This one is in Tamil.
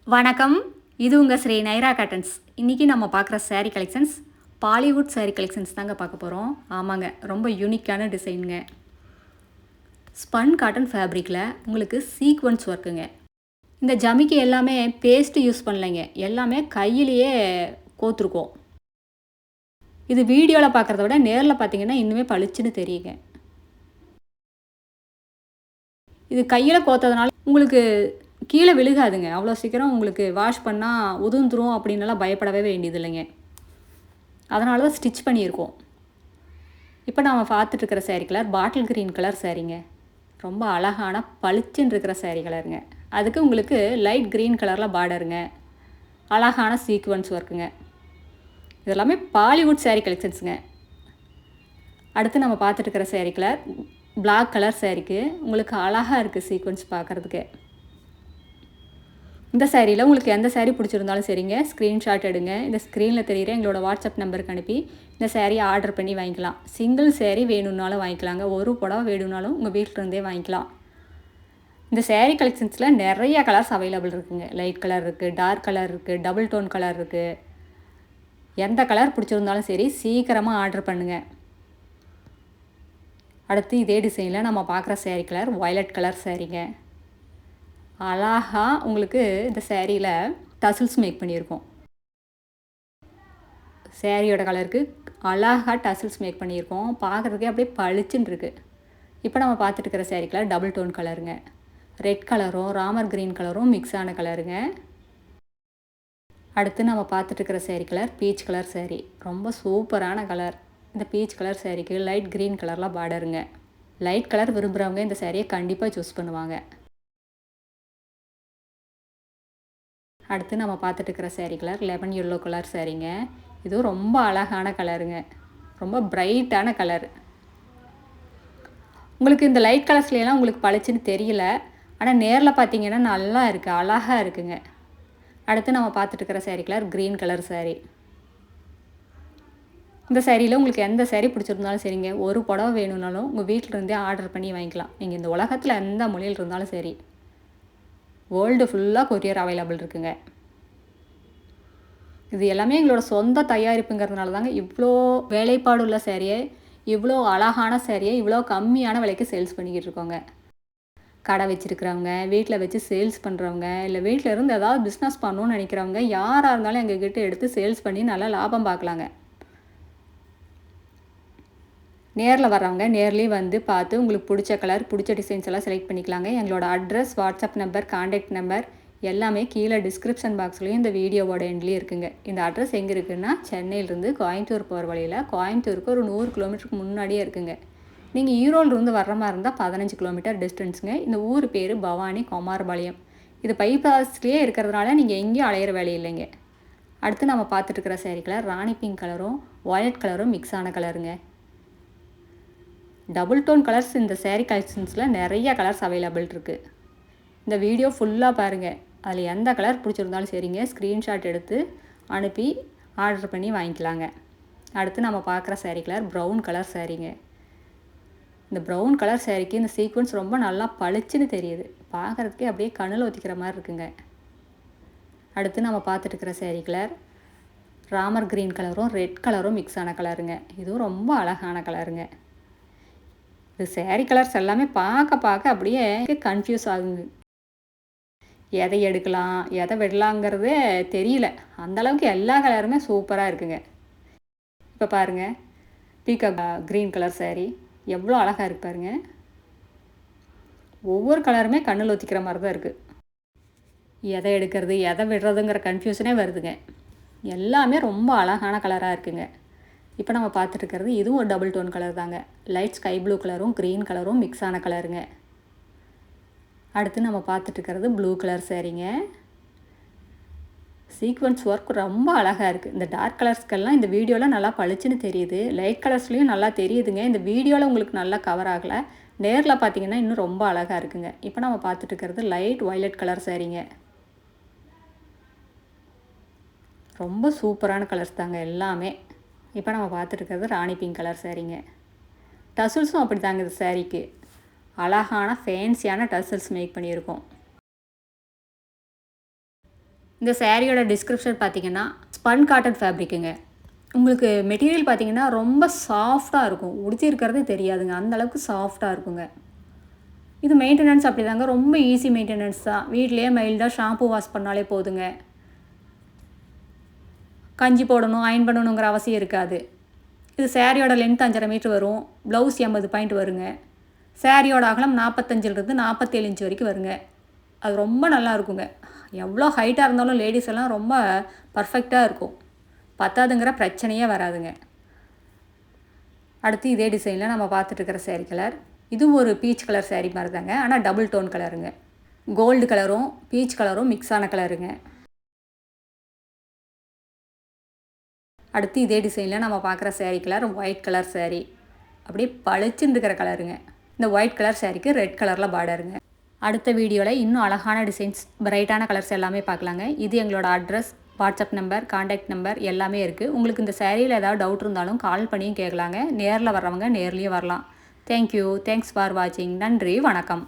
வணக்கம், இது உங்கள் ஸ்ரீ நைரா காட்டன்ஸ். இன்றைக்கி நம்ம பார்க்குற saree collections Bollywood saree collections தாங்க பார்க்க போகிறோம். ஆமாங்க, ரொம்ப யூனிக்கான டிசைனுங்க. ஸ்பன் காட்டன் ஃபேப்ரிக்கில் உங்களுக்கு சீக்வன்ஸ் ஒர்க்குங்க. இந்த ஜமிக்கு எல்லாமே பேஸ்ட்டு யூஸ் பண்ணலைங்க, எல்லாமே கையிலேயே கோத்துருக்கோம். இது வீடியோவில் பார்க்குறத விட நேரில் பார்த்தீங்கன்னா இன்னுமே பளிச்சுன்னு தெரியுங்க. இது கையில் கோத்ததுனால உங்களுக்கு கீழே விழுகாதுங்க. அவ்வளோ சீக்கிரம் உங்களுக்கு வாஷ் பண்ணால் உதிர்ந்துரும் அப்படின்னுலாம் பயப்படவே வேண்டியது இல்லைங்க. அதனால தான் ஸ்டிச் பண்ணியிருக்கோம். இப்போ நம்ம பார்த்துட்ருக்கிற saree colour bottle green colour சாரீங்க. ரொம்ப அழகான பளிச்சுன்னு இருக்கிற saree கலருங்க. அதுக்கு உங்களுக்கு லைட் க்ரீன் கலரில் பார்டருங்க. அழகான சீக்வன்ஸ் ஒர்க்குங்க. இதெல்லாமே பாலிவுட் saree கலெக்ஷன்ஸுங்க. அடுத்து நம்ம பார்த்துட்ருக்கிற saree கலர் பிளாக் கலர் சாரீக்கு உங்களுக்கு அழகாக இருக்குது சீக்வன்ஸ் பார்க்குறதுக்கு. இந்த சாரியில் உங்களுக்கு எந்த சாரீ பிடிச்சிருந்தாலும் சரிங்க, ஸ்க்ரீன்ஷாட் எடுங்க. இந்த ஸ்க்ரீனில் தெரிகிற எங்களோட வாட்ஸ்அப் நம்பருக்கு அனுப்பி இந்த சாரியை ஆர்டர் பண்ணி வாங்கிக்கலாம். சிங்கிள் சாரீ வேணும்னாலும் வாங்கிக்கலாங்க, ஒரு புடவை வேணும்னாலும் உங்கள் வீட்டிலேருந்தே வாங்கிக்கலாம். இந்த சாரீ கலெக்ஷன்ஸில் நிறைய கலர்ஸ் அவைலபிள் இருக்குதுங்க. லைட் கலர் இருக்குது, டார்க் கலர் இருக்குது, டபுள் டோன் கலர் இருக்குது. எந்த கலர் பிடிச்சிருந்தாலும் சரி சீக்கிரமாக ஆர்டர் பண்ணுங்கள். அடுத்து இதே டிசைனில் நம்ம பார்க்குற saree கலர் வயலட் கலர் சாரீங்க. அழகாக உங்களுக்கு இந்த சேரீயில் டசில்ஸ் மேக் பண்ணியிருக்கோம். சேரீயோட கலருக்கு அழகாக டசில்ஸ் மேக் பண்ணியிருக்கோம். பார்க்குறதுக்கே அப்படியே பளிச்சுன்னு இருக்குது. இப்போ நம்ம பார்த்துட்டு இருக்கிற saree கலர் டபுள் டோன் கலருங்க. ரெட் கலரும் ராமர் க்ரீன் கலரும் மிக்ஸ் ஆன கலருங்க. அடுத்து நம்ம பார்த்துட்டு இருக்கிற saree colour peach colour saree. ரொம்ப சூப்பரான கலர். இந்த பீச் கலர் சாரீக்கு லைட் க்ரீன் கலரில் பார்டருங்க. லைட் கலர் விரும்புகிறவங்க இந்த சாரியை கண்டிப்பாக சூஸ் பண்ணுவாங்க. அடுத்து நம்ம பார்த்துட்டு இருக்கிற saree colour lemon yellow colour சாரீங்க. இதுவும் ரொம்ப அழகான கலருங்க, ரொம்ப பிரைட்டான கலர். உங்களுக்கு இந்த லைட் கலர்ஸ்லாம் உங்களுக்கு பளிச்சுன்னு தெரியல, ஆனால் நேரில் பார்த்தீங்கன்னா நல்லா இருக்குது, அழகாக இருக்குங்க. அடுத்து நம்ம பார்த்துட்டு இருக்கிற saree colour green colour saree. இந்த சாரியில் உங்களுக்கு எந்த saree பிடிச்சிருந்தாலும் சரிங்க, ஒரு புடவை வேணும்னாலும் உங்கள் வீட்டில் இருந்தே ஆர்டர் பண்ணி வாங்கிக்கலாம். நீங்கள் இந்த உலகத்தில் எந்த மொழியில் இருந்தாலும் சரி, வேர்ல்டு ஃபுல்லாக கொரியர் அவைலபிள் இருக்குங்க. இது எல்லாமே எங்களோட சொந்த தயாரிப்புங்கிறதுனால தாங்க இவ்வளோ வேலைப்பாடு உள்ள சேரீயை, இவ்வளோ அழகான சேரீயை இவ்வளோ கம்மியான விலைக்கு சேல்ஸ் பண்ணிக்கிட்டு இருக்கோங்க. கடை வச்சுருக்கிறவங்க, வீட்டில் வச்சு சேல்ஸ் பண்ணுறவங்க, இல்லை வீட்டில் இருந்து ஏதாவது பிஸ்னஸ் பண்ணணும்னு நினைக்கிறவங்க யாராக இருந்தாலும் எங்ககிட்ட எடுத்து சேல்ஸ் பண்ணி நல்லா லாபம் பார்க்கலாங்க. நேரில் வர்றவங்க நேர்லேயே வந்து பார்த்து உங்களுக்கு பிடிச்ச கலர் பிடிச்ச டிசைன்ஸ் எல்லாம் செலக்ட் பண்ணிக்கலாங்க. எங்களோட address, WhatsApp number, contact number எல்லாமே கீழே டிஸ்கிரிப்ஷன் பாக்ஸ்லேயும் இந்த வீடியோவோட எண்ட்லேயும் இருக்குங்க. இந்த அட்ரஸ் எங்கே இருக்குதுன்னா சென்னையிலேருந்து கோயம்புத்தூர் போகிற வழியில், கோயம்புத்தூருக்கு ஒரு 100 கிலோமீட்டருக்கு முன்னாடியே இருக்குங்க. நீங்கள் ஈரோடுலேருந்து வர்ற மாதிரி இருந்தால் 15 கிலோமீட்டர் டிஸ்டன்ஸுங்க. இந்த ஊர் பேர் பவானி குமாரபாளையம். இது பைபாஸ்லேயே இருக்கிறதுனால நீங்கள் எங்கேயும் அலையிற வேலை இல்லைங்க. அடுத்து நம்ம பார்த்துட்டு இருக்கிற saree கலர் ராணி பிங்க் கலரும் வயலட் கலரும் மிக்ஸ் ஆன கலருங்க. டபுள் டோன் கலர்ஸ் இந்த saree கலெக்ஷன்ஸில் நிறைய கலர்ஸ் அவைலபிள் இருக்குது. இந்த வீடியோ ஃபுல்லாக பாருங்கள். அதில் எந்த கலர் பிடிச்சிருந்தாலும் சரிங்க, ஸ்க்ரீன்ஷாட் எடுத்து அனுப்பி ஆர்டர் பண்ணி வாங்கிக்கலாங்க. அடுத்து நம்ம பார்க்குற saree கலர் ப்ரௌன் கலர் சாரீங்க. இந்த ப்ரௌன் கலர் சாரீக்கு இந்த சீக்வன்ஸ் ரொம்ப நல்லா பளிச்சுன்னு தெரியுது. பார்க்குறதுக்கே அப்படியே கண்ணில் ஒத்திக்கிற மாதிரி இருக்குங்க. அடுத்து நம்ம பார்த்துட்டு இருக்கிற saree கலர் ராமர் க்ரீன் கலரும் ரெட் கலரும் மிக்ஸ் ஆன கலருங்க. இதுவும் ரொம்ப அழகான கலருங்க. இது saree கலர்ஸ் எல்லாமே பார்க்க அப்படியே கன்ஃபியூஸ் ஆகுங்க. எதை எடுக்கலாம் எதை விடலாங்கிறதே தெரியல, அந்தளவுக்கு எல்லா கலருமே சூப்பராக இருக்குங்க. இப்போ பாருங்கள், பீகாக் க்ரீன் கலர் saree எவ்வளோ அழகாக இருக்கு பாருங்க. ஒவ்வொரு கலருமே கண்ணில் ஒத்திக்கிற மாதிரி தான் இருக்குது. எதை எடுக்கிறது எதை விடுறதுங்கிற கன்ஃபியூஷனே வருதுங்க. எல்லாமே ரொம்ப அழகான கலராக இருக்குங்க. இப்போ நம்ம பார்த்துட்டு இருக்கிறது இதுவும் ஒரு டபுள் டோன் கலர் தாங்க. லைட் ஸ்கை ப்ளூ கலரும் க்ரீன் கலரும் மிக்ஸ் ஆன கலருங்க. அடுத்து நம்ம பார்த்துட்டு இருக்கிறது ப்ளூ கலர் சாரீங்க. சீக்வன்ஸ் ஒர்க் ரொம்ப அழகாக இருக்குது. இந்த டார்க் கலர்ஸ்க்கெல்லாம் இந்த வீடியோவில் நல்லா பளிச்சுன்னு தெரியுது, லைட் கலர்ஸ்லேயும் நல்லா தெரியுதுங்க. இந்த வீடியோவில் உங்களுக்கு நல்லா கவர் ஆகலை, நேரில் பார்த்தீங்கன்னா இன்னும் ரொம்ப அழகாக இருக்குங்க. இப்போ நம்ம பார்த்துட்டு இருக்கிறது லைட் வயலட் கலர் சாரீங்க. ரொம்ப சூப்பரான கலர்ஸ் தாங்க எல்லாமே. இப்போ நம்ம பார்த்துட்டு இருக்கிறது ராணி பிங்க் கலர் சாரீங்க. டசில்ஸும் அப்படி தாங்க இந்த சாரீக்கு அழகான ஃபேன்சியான டசில்ஸ் மேக் பண்ணியிருக்கோம். இந்த சாரியோட டிஸ்கிரிப்ஷன் பார்த்தீங்கன்னா ஸ்பன் காட்டன் ஃபேப்ரிக்குங்க. உங்களுக்கு மெட்டீரியல் பார்த்தீங்கன்னா ரொம்ப சாஃப்டாக இருக்கும். உடுத்தி இருக்கிறதே தெரியாதுங்க. அந்தளவுக்கு சாஃப்டாக இருக்குங்க. இது மெயின்டெனன்ஸ் அப்படி தாங்க, ரொம்ப ஈஸி மெயின்டெனன்ஸ் தான். வீட்லேயே மைல்டாக ஷாம்பு வாஷ் பண்ணாலே போதுங்க. கஞ்சி போடணும், அயன் பண்ணணுங்கிற அவசியம் இருக்காது. இது சாரியோட லென்த் 5.5 மீட்டர் வரும். ப்ளவுஸ் 80 பாயிண்ட் வருங்க. சாரியோட அகலம் 45லிருந்து 47 இன்ச் வரைக்கும் வருங்க. அது ரொம்ப நல்லா இருக்குங்க. எவ்வளோ ஹைட்டாக இருந்தாலும் லேடிஸ் எல்லாம் ரொம்ப பர்ஃபெக்டாக இருக்கும். பத்தாதுங்கிற பிரச்சனையே வராதுங்க. அடுத்து இதே டிசைனில் நம்ம பார்த்துட்ருக்கிற சாரீ கலர். இது ஒரு பீச் கலர் சாரீ மாதிரி தாங்க, ஆனால் டபுள் டோன் கலருங்க. கோல்டு கலரும் பீச் கலரும் மிக்ஸ் ஆன கலருங்க. அடுத்து இதே டிசைனில் நம்ம பார்க்குற sari colour white colour sari. அப்படியே பளிச்சுன்னு இருக்கிற கலருங்க. இந்த ஒயிட் கலர் சாரீக்கு ரெட் கலரில் பார்டருங்க. அடுத்த வீடியோவில் இன்னும் அழகான டிசைன்ஸ், பிரைட்டான கலர்ஸ் எல்லாமே பார்க்கலாங்க. இது எங்களோட address, WhatsApp number, contact number எல்லாமே இருக்குது. உங்களுக்கு இந்த சாரியில் ஏதாவது டவுட் இருந்தாலும் கால் பண்ணியும் கேட்கலாங்க. நேரில் வர்றவங்க நேர்லேயும் வரலாம். தேங்க்யூ. தேங்க்ஸ் ஃபார் வாட்சிங். நன்றி, வணக்கம்.